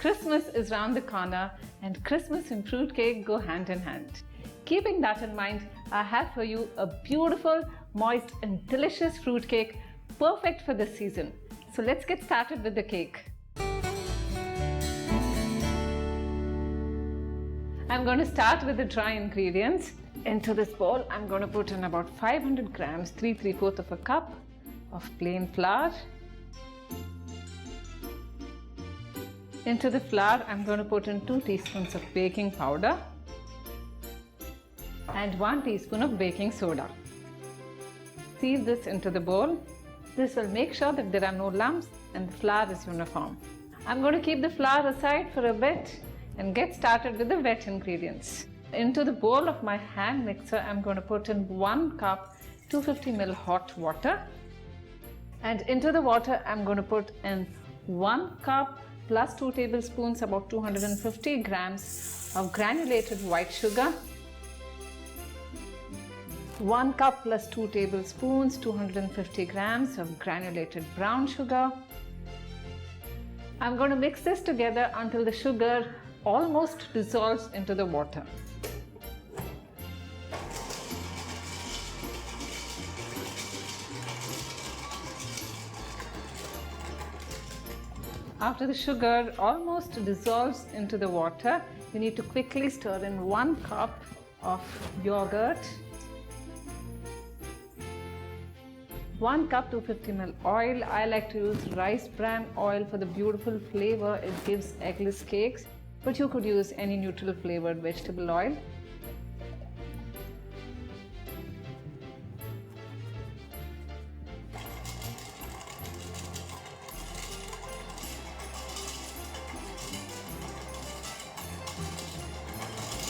Christmas is round the corner and Christmas and fruitcake go hand in hand. Keeping that in mind, I have for you a beautiful, moist and delicious fruitcake perfect for this season. So let's get started with the cake. I'm going to start with the dry ingredients. Into this bowl, I'm going to put in about 500 grams, 3/4 of a cup of plain flour. Into the flour, I'm going to put in 2 teaspoons of baking powder and 1 teaspoon of baking soda. Sieve this into the bowl. This will make sure that there are no lumps and the flour is uniform. I'm going to keep the flour aside for a bit and get started with the wet ingredients. Into the bowl of my hand mixer, I'm going to put in 1 cup 250 ml hot water. And into the water, I'm going to put in 1 cup plus 2 tablespoons, about 250 grams of granulated white sugar. 1 cup plus 2 tablespoons, 250 grams of granulated brown sugar. I'm going to mix this together until the sugar almost dissolves into the water. After the sugar almost dissolves into the water, you need to quickly stir in 1 cup of yogurt, 1 cup 250 ml oil. I like to use rice bran oil for the beautiful flavor it gives eggless cakes, but you could use any neutral flavored vegetable oil.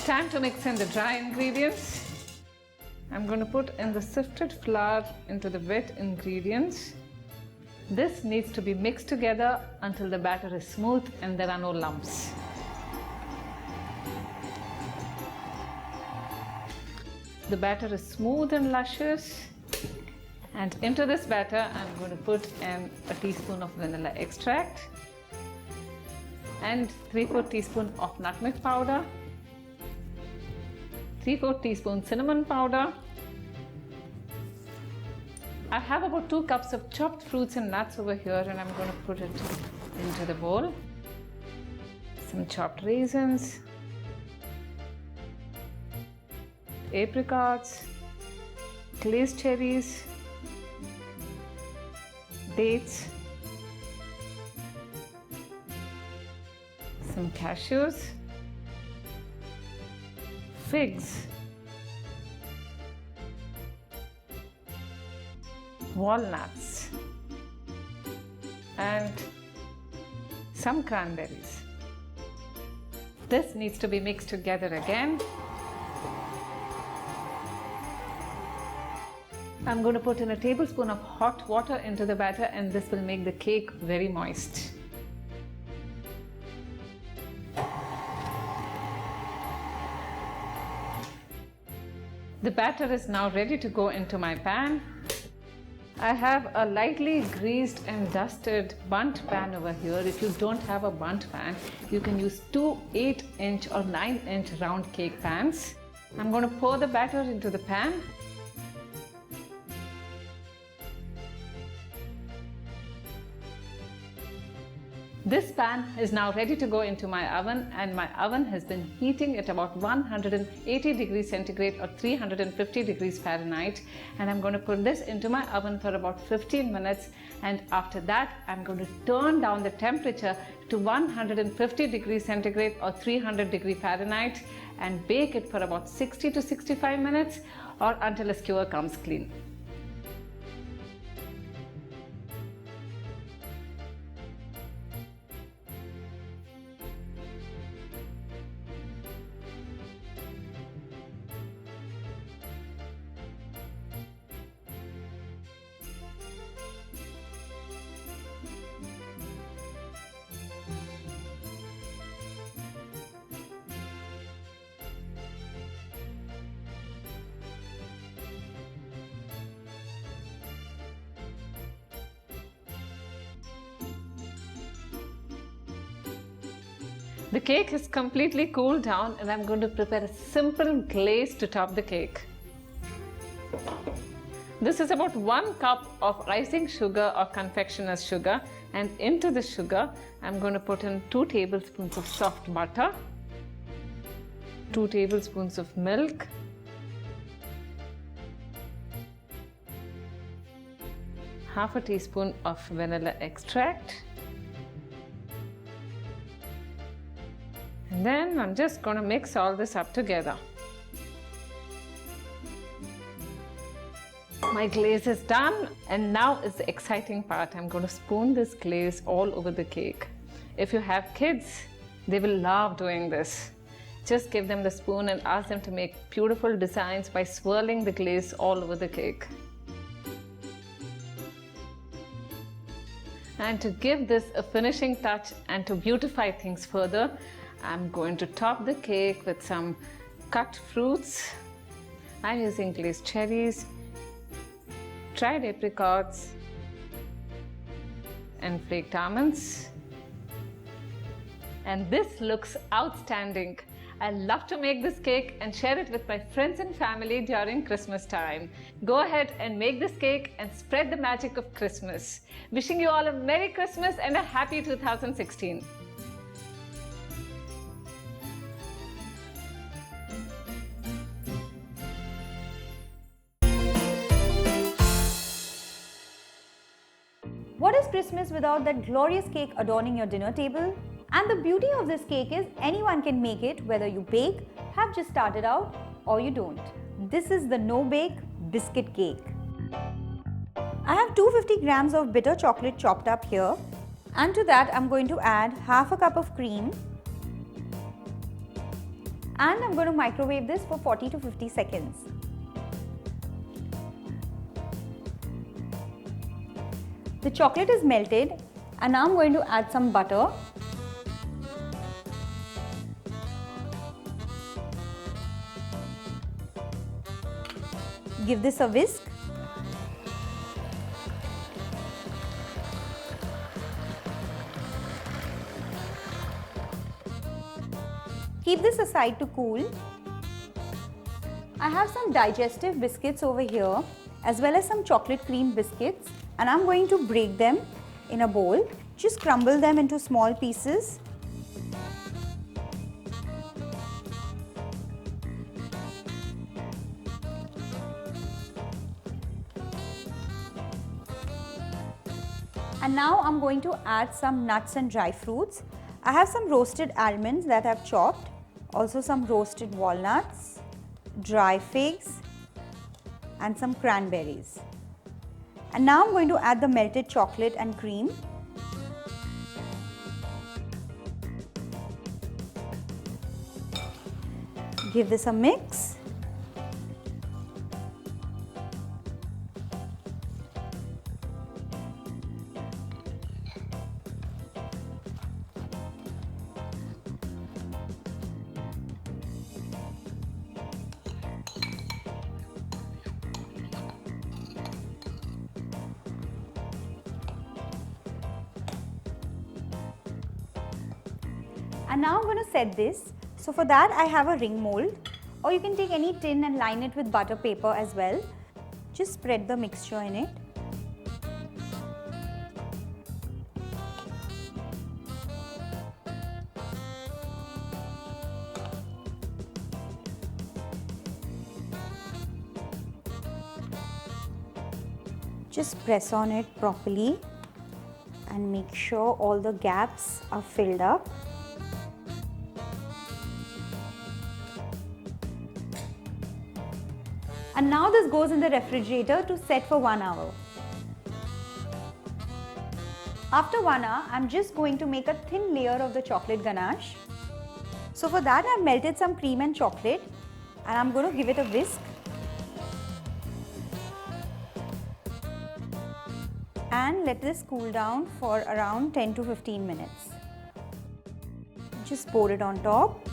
Time to mix in the dry ingredients. I'm going to put in the sifted flour into the wet ingredients. This needs to be mixed together until the batter is smooth and there are no lumps. The batter is smooth and luscious. And into this batter, I'm going to put in a teaspoon of vanilla extract and 3/4 teaspoon of nutmeg powder, 3/4 teaspoon cinnamon powder. I have about 2 cups of chopped fruits and nuts over here and I'm going to put it into the bowl. Some chopped raisins, apricots, glazed cherries, dates, some cashews, figs, walnuts, and some cranberries. This needs to be mixed together again. I'm going to put in a tablespoon of hot water into the batter and this will make the cake very moist. The batter is now ready to go into my pan. I have a lightly greased and dusted bundt pan over here. If you don't have a bundt pan, you can use 2 8-inch or 9-inch round cake pans. I'm going to pour the batter into the pan. This pan is now ready to go into my oven and my oven has been heating at about 180 degrees centigrade or 350 degrees Fahrenheit, and I'm going to put this into my oven for about 15 minutes, and after that I'm going to turn down the temperature to 150 degrees centigrade or 300 degrees Fahrenheit and bake it for about 60 to 65 minutes or until a skewer comes clean. The cake is completely cooled down and I'm going to prepare a simple glaze to top the cake. This is about 1 cup of icing sugar or confectioner's sugar, and into the sugar I'm going to put in 2 tablespoons of soft butter, 2 tablespoons of milk, half a teaspoon of vanilla extract, and then I'm just going to mix all this up together. My glaze is done, and now is the exciting part. I'm going to spoon this glaze all over the cake. If you have kids, they will love doing this. Just give them the spoon and ask them to make beautiful designs by swirling the glaze all over the cake. And to give this a finishing touch and to beautify things further, I'm going to top the cake with some cut fruits. I'm using glazed cherries, dried apricots, and flaked almonds. And this looks outstanding. I love to make this cake and share it with my friends and family during Christmas time. Go ahead and make this cake and spread the magic of Christmas. Wishing you all a Merry Christmas and a Happy 2016. What is Christmas without that glorious cake adorning your dinner table? And the beauty of this cake is anyone can make it, whether you bake, have just started out, or you don't. This is the no-bake biscuit cake. I have 250 grams of bitter chocolate chopped up here, and to that I'm going to add half a cup of cream, and I'm going to microwave this for 40 to 50 seconds. The chocolate is melted, and now I'm going to add some butter. Give this a whisk. Keep this aside to cool. I have some digestive biscuits over here, as well as some chocolate cream biscuits, and I'm going to break them in a bowl. Just crumble them into small pieces. And now I'm going to add some nuts and dry fruits. I have some roasted almonds that I've chopped, also some roasted walnuts, dry figs, and some cranberries. And now I'm going to add the melted chocolate and cream. Give this a mix. And now I'm going to set this. So for that I have a ring mold, or you can take any tin and line it with butter paper as well. Just spread the mixture in it. Just press on it properly and make sure all the gaps are filled up. And now this goes in the refrigerator to set for 1 hour. After 1 hour, I'm just going to make a thin layer of the chocolate ganache. So for that, I've melted some cream and chocolate, and I'm going to give it a whisk. And let this cool down for around 10 to 15 minutes. Just pour it on top.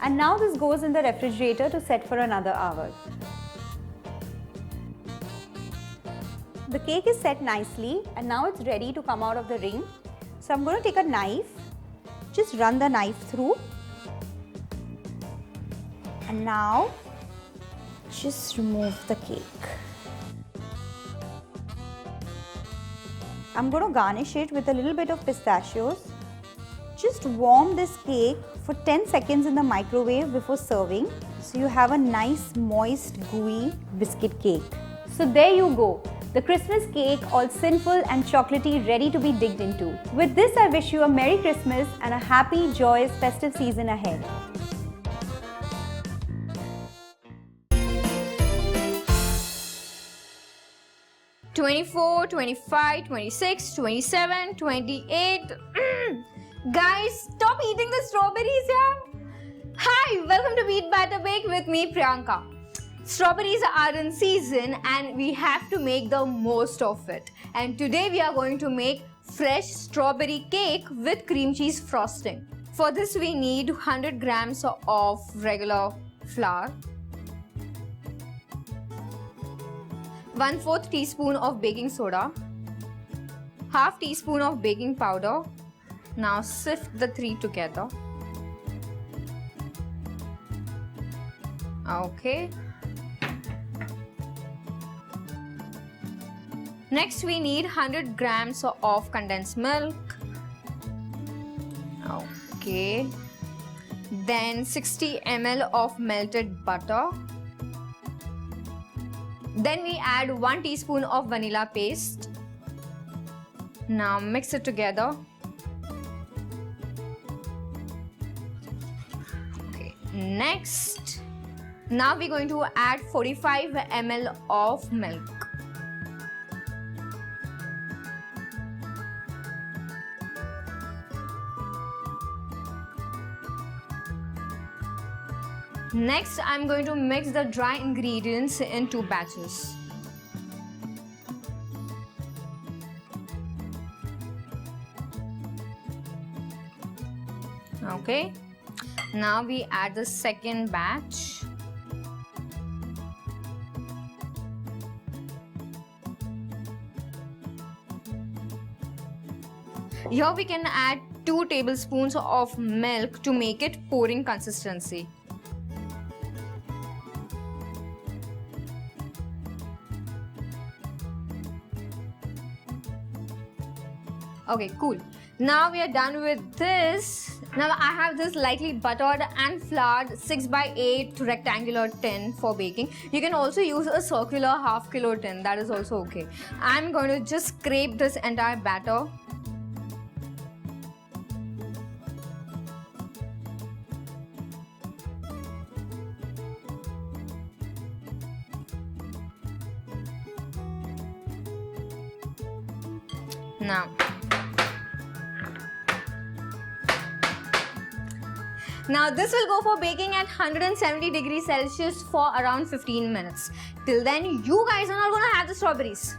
And now this goes in the refrigerator to set for another hour. The cake is set nicely and now it's ready to come out of the ring. So I'm going to take a knife, just run the knife through, and now just remove the cake. I'm going to garnish it with a little bit of pistachios. Just warm this cake for 10 seconds in the microwave before serving. So you have a nice, moist, gooey biscuit cake. So there you go. The Christmas cake, all sinful and chocolatey, ready to be digged into. With this, I wish you a Merry Christmas and a happy, joyous, festive season ahead. "24, 25, 26, 27, 28. Guys, stop eating the strawberries, yeah? Hi, welcome to Beat Batter Bake with me, Priyanka. Strawberries are in season and we have to make the most of it. And today we are going to make fresh strawberry cake with cream cheese frosting. For this we need 100 grams of regular flour, 1/4 teaspoon of baking soda, 1/2 teaspoon of baking powder. Now sift the three together. Okay. Next we need 100 grams of condensed milk. Okay. Then 60 ml of melted butter. Then we add 1 teaspoon of vanilla paste. Now mix it together. Okay. Next, now we're going to add 45 ml of milk. Next, I'm going to mix the dry ingredients in 2 batches. Okay. Now we add the second batch. Here we can add 2 tablespoons of milk to make it pouring consistency. Okay, cool. Now we are done with this. Now I have this lightly buttered and floured 6x8 rectangular tin for baking. You can also use a circular half kilo tin, that is also okay. I'm going to just scrape this entire batter. Now this will go for baking at 170 degrees Celsius for around 15 minutes. Till then, you guys are not going to have the strawberries.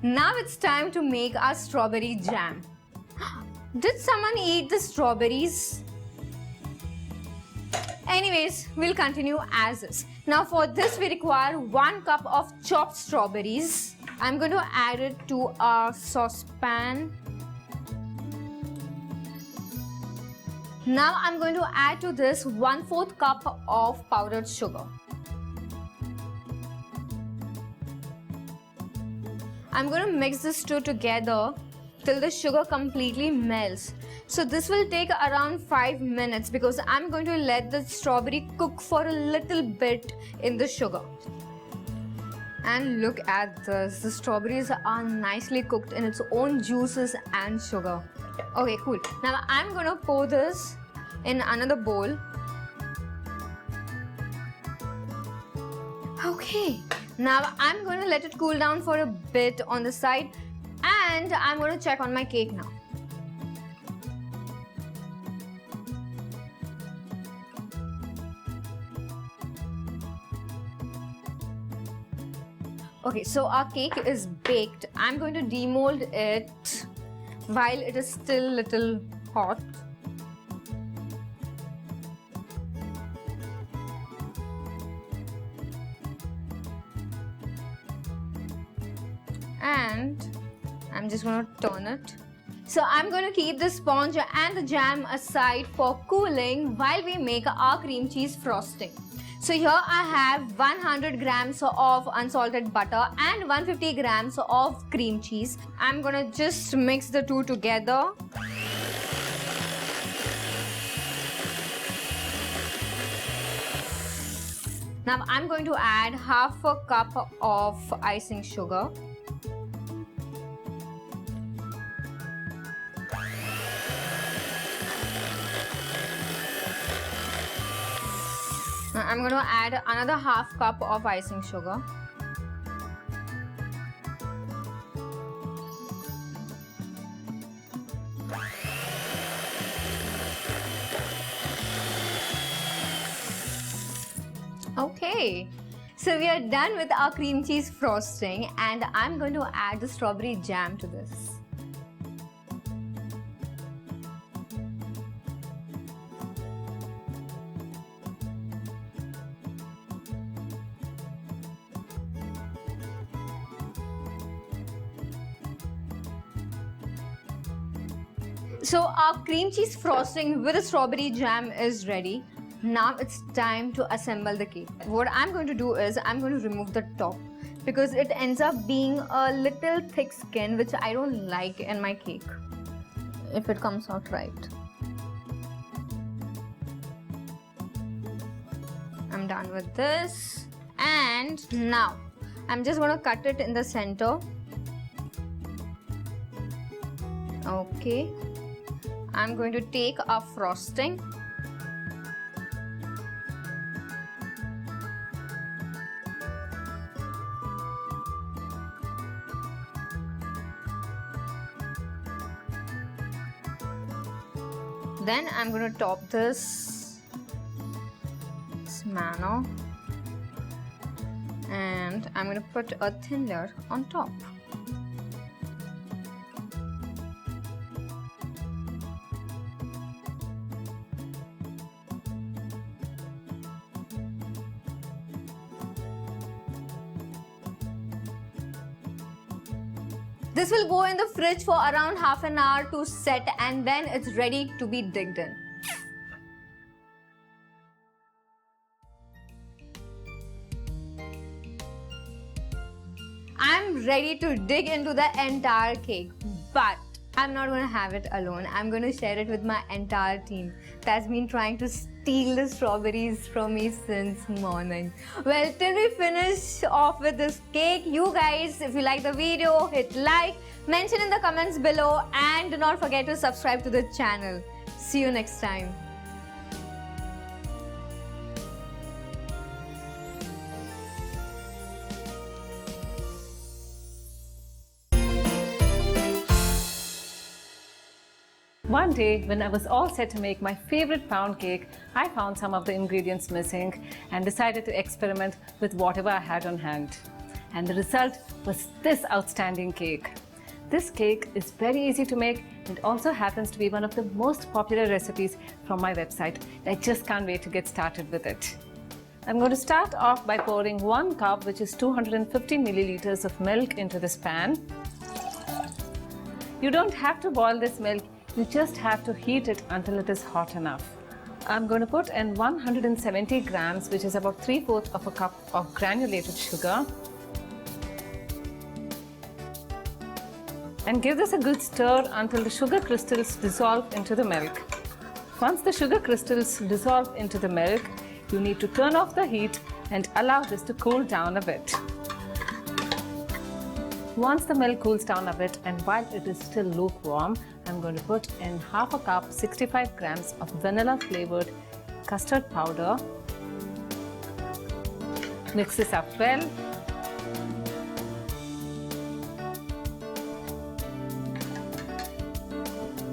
Now it's time to make our strawberry jam. Did someone eat the strawberries? Anyways, we'll continue as is. Now for this we require 1 cup of chopped strawberries. I'm going to add it to our saucepan. Now I'm going to add to this 1/4 cup of powdered sugar. I'm going to mix this two together till the sugar completely melts. So this will take around 5 minutes because I'm going to let the strawberry cook for a little bit in the sugar. And look at this, the strawberries are nicely cooked in its own juices and sugar. Okay, cool. Now I'm going to pour this in another bowl. Okay. Now I'm going to let it cool down for a bit on the side and I'm going to check on my cake now. Okay, so our cake is baked. I'm going to demold it while it is still little hot. And I'm just going to turn it. So I'm going to keep the sponge and the jam aside for cooling while we make our cream cheese frosting. So here I have 100 grams of unsalted butter and 150 grams of cream cheese. I'm going to just mix the two together. Now I'm going to add half a cup of icing sugar. I'm going to add another half cup of icing sugar. Okay, so we are done with our cream cheese frosting, and I'm going to add the strawberry jam to this. So our cream cheese frosting with the strawberry jam is ready. Now it's time to assemble the cake. What I'm going to do is I'm going to remove the top because it ends up being a little thick skin, which I don't like in my cake if it comes out right. I'm done with this, and now I'm just going to cut it in the center. Okay. I'm going to take our frosting. Then I'm going to top this manner, and I'm going to put a thin layer on top. This will go in the fridge for around half an hour to set, and then it's ready to be digged in. I'm ready to dig into the entire cake, but I'm not going to have it alone. I'm going to share it with my entire team that's been trying to steal the strawberries from me since morning. Well, till we finish off with this cake, you guys, if you like the video, hit like, mention in the comments below, and do not forget to subscribe to the channel. See you next time. One day, when I was all set to make my favorite pound cake, I found some of the ingredients missing and decided to experiment with whatever I had on hand. And the result was this outstanding cake. This cake is very easy to make and also happens to be one of the most popular recipes from my website. I just can't wait to get started with it. I'm going to start off by pouring 1 cup, which is 250 milliliters of milk into this pan. You don't have to boil this milk. You just have to heat it until it is hot enough. I'm going to put in 170 grams, which is about 3/4 of a cup of granulated sugar. And give this a good stir until the sugar crystals dissolve into the milk. Once the sugar crystals dissolve into the milk, you need to turn off the heat and allow this to cool down a bit. Once the milk cools down a bit and while it is still lukewarm, I'm going to put in half a cup, 65 grams of vanilla flavored custard powder. Mix this up well.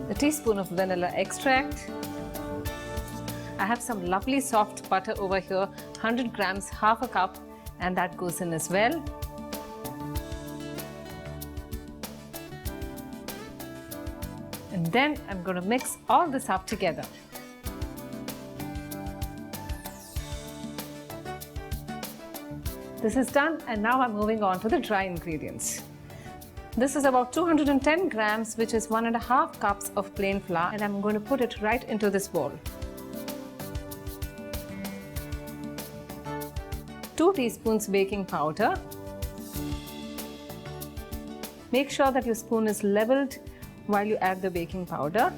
A teaspoon of vanilla extract. I have some lovely soft butter over here, 100 grams, half a cup, and that goes in as well. And then I'm going to mix all this up together. This is done, and now I'm moving on to the dry ingredients. This is about 210 grams, which is 1.5 cups of plain flour, and I'm going to put it right into this bowl. 2 teaspoons baking powder. Make sure that your spoon is leveled while you add the baking powder.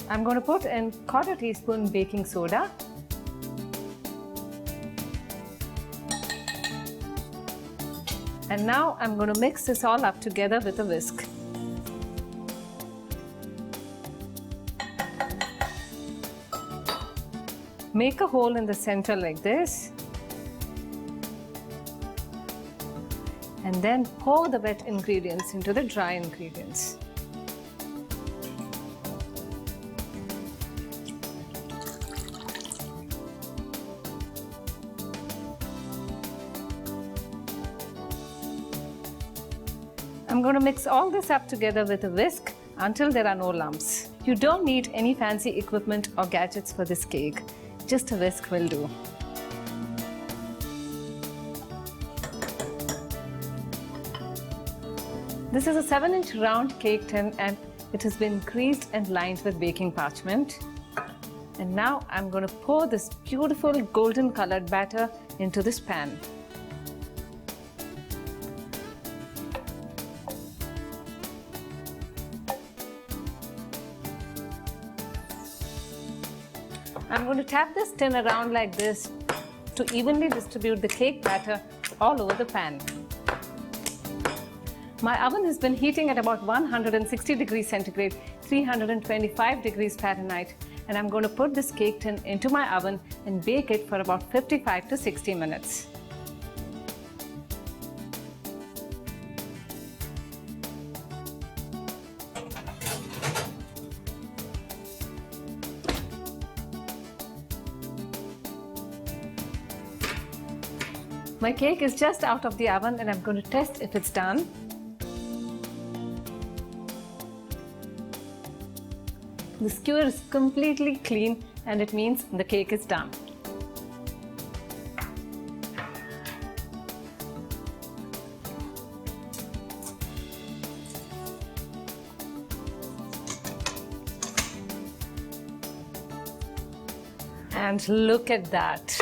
I'm going to put in 1/4 teaspoon baking soda. And now I'm going to mix this all up together with a whisk. Make a hole in the center like this. And then pour the wet ingredients into the dry ingredients. I'm going to mix all this up together with a whisk until there are no lumps. You don't need any fancy equipment or gadgets for this cake. Just a whisk will do. This is a 7-inch round cake tin, and it has been greased and lined with baking parchment. And now I'm going to pour this beautiful golden colored batter into this pan. I'm going to tap this tin around like this to evenly distribute the cake batter all over the pan. My oven has been heating at about 160 degrees centigrade, 325 degrees Fahrenheit, and I'm going to put this cake tin into my oven and bake it for about 55 to 60 minutes. My cake is just out of the oven, and I'm going to test if it's done. The skewer is completely clean, and it means the cake is done. And look at that.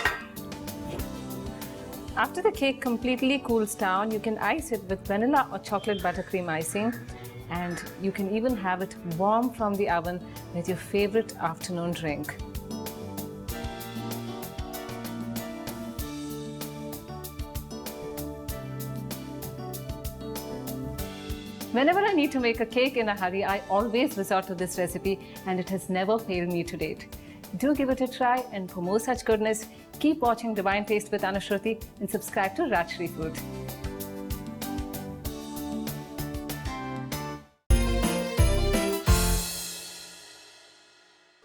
After the cake completely cools down, you can ice it with vanilla or chocolate buttercream icing, and you can even have it warm from the oven with your favorite afternoon drink. Whenever I need to make a cake in a hurry, I always resort to this recipe, and it has never failed me to date. Do give it a try, and for more such goodness, keep watching Divine Taste with Anushruti and subscribe to Rajshri Food.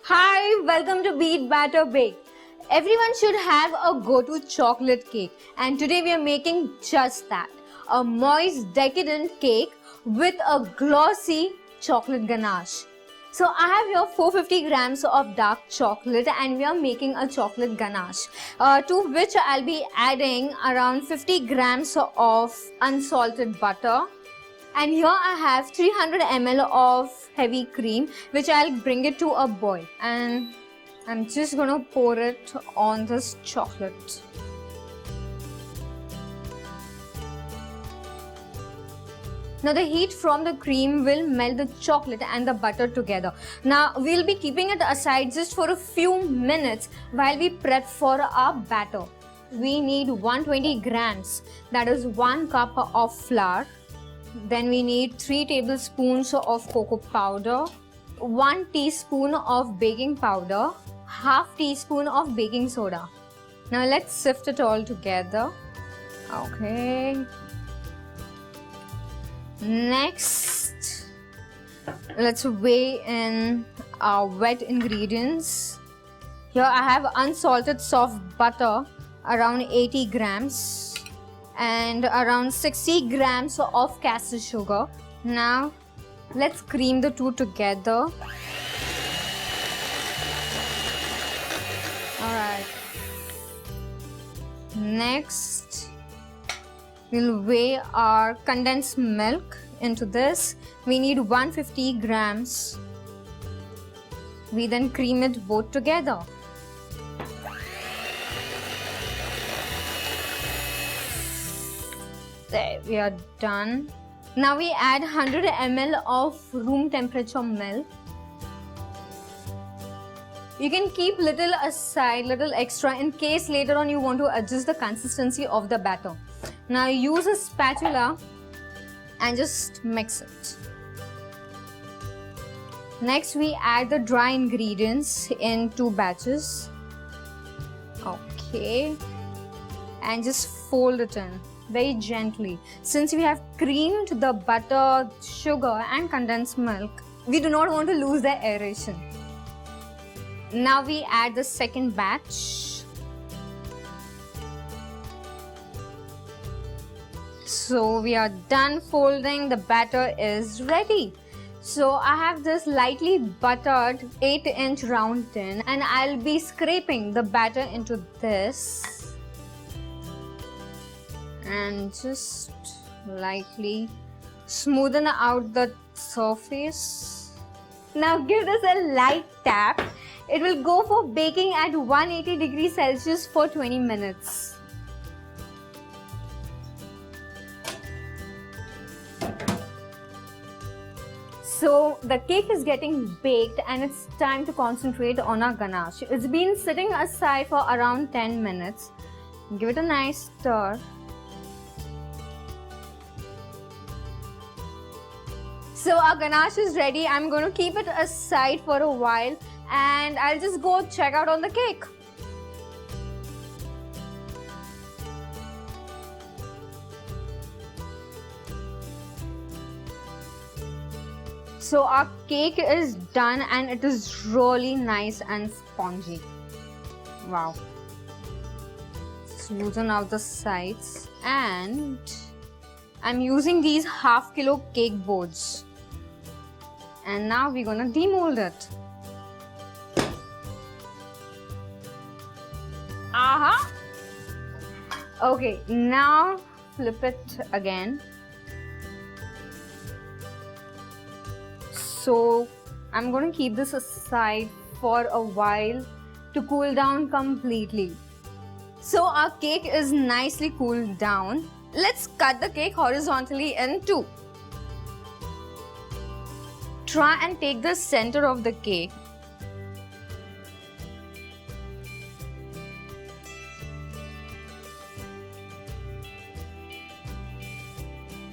Hi, welcome to Beat Batter Bake. Everyone should have a go-to chocolate cake, and today we are making just that. A moist, decadent cake with a glossy chocolate ganache. So I have here 450 grams of dark chocolate, and we are making a chocolate ganache, to which I'll be adding around 50 grams of unsalted butter. And here I have 300 ml of heavy cream, which I'll bring it to a boil. And I'm just gonna pour it on this chocolate. Now the heat from the cream will melt the chocolate and the butter together. Now we'll be keeping it aside just for a few minutes while we prep for our batter. We need 120 grams, that is 1 cup of flour. Then we need 3 tablespoons of cocoa powder, 1 teaspoon of baking powder, half teaspoon of baking soda. Now let's sift it all together. Okay. Next, let's weigh in our wet ingredients. Here I have unsalted soft butter, around 80 grams, and around 60 grams of caster sugar, Now, let's cream the two together. Alright. Next, we'll weigh our condensed milk into this. We need 150 grams. We then cream it both together. There, we are done. Now we add 100 ml of room temperature milk. You can keep little aside, little extra in case later on you want to adjust the consistency of the batter. Now use a spatula and just mix it. Next we add the dry ingredients in 2 batches. Okay. And just fold it in very gently. Since we have creamed the butter, sugar and condensed milk, we do not want to lose the aeration. Now we add the second batch. So we are done folding. The batter is ready. So I have this lightly buttered 8-inch round tin and I'll be scraping the batter into this and just lightly smoothen out the surface. Now give this a light tap. It will go for baking at 180 degrees Celsius for 20 minutes. So the cake is getting baked and it's time to concentrate on our ganache. It's been sitting aside for around 10 minutes. Give it a nice stir. So our ganache is ready. I'm going to keep it aside for a while and I'll just go check out on the cake. So our cake is done and it is really nice and spongy. Wow. Smoothen out the sides and I'm using these half kilo cake boards. And now we're gonna demold it. Aha! Okay, now flip it again. So I'm going to keep this aside for a while to cool down completely. So our cake is nicely cooled down. Let's cut the cake horizontally in 2. Try and take the center of the cake.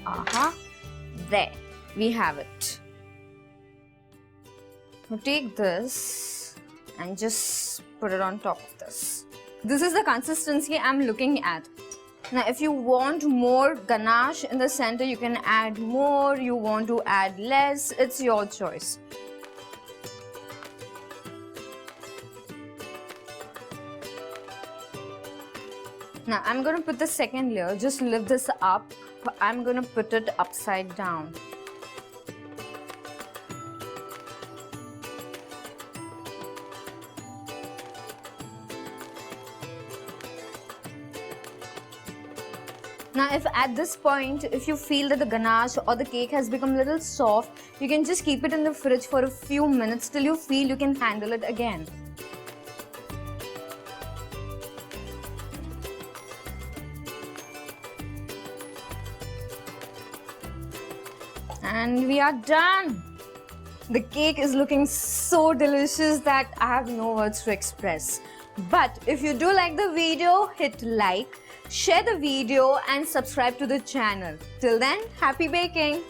Aha, there, we have it. Now take this and just put it on top of this. This is the consistency I'm looking at. Now if you want more ganache in the center, you can add more. You want to add less, it's your choice. Now I'm going to put the second layer, just lift this up. I'm going to put it upside down. Now if at this point, if you feel that the ganache or the cake has become a little soft, you can just keep it in the fridge for a few minutes till you feel you can handle it again. And we are done. The cake is looking so delicious that I have no words to express. But if you do like the video, hit like, share the video and subscribe to the channel. Till then, happy baking!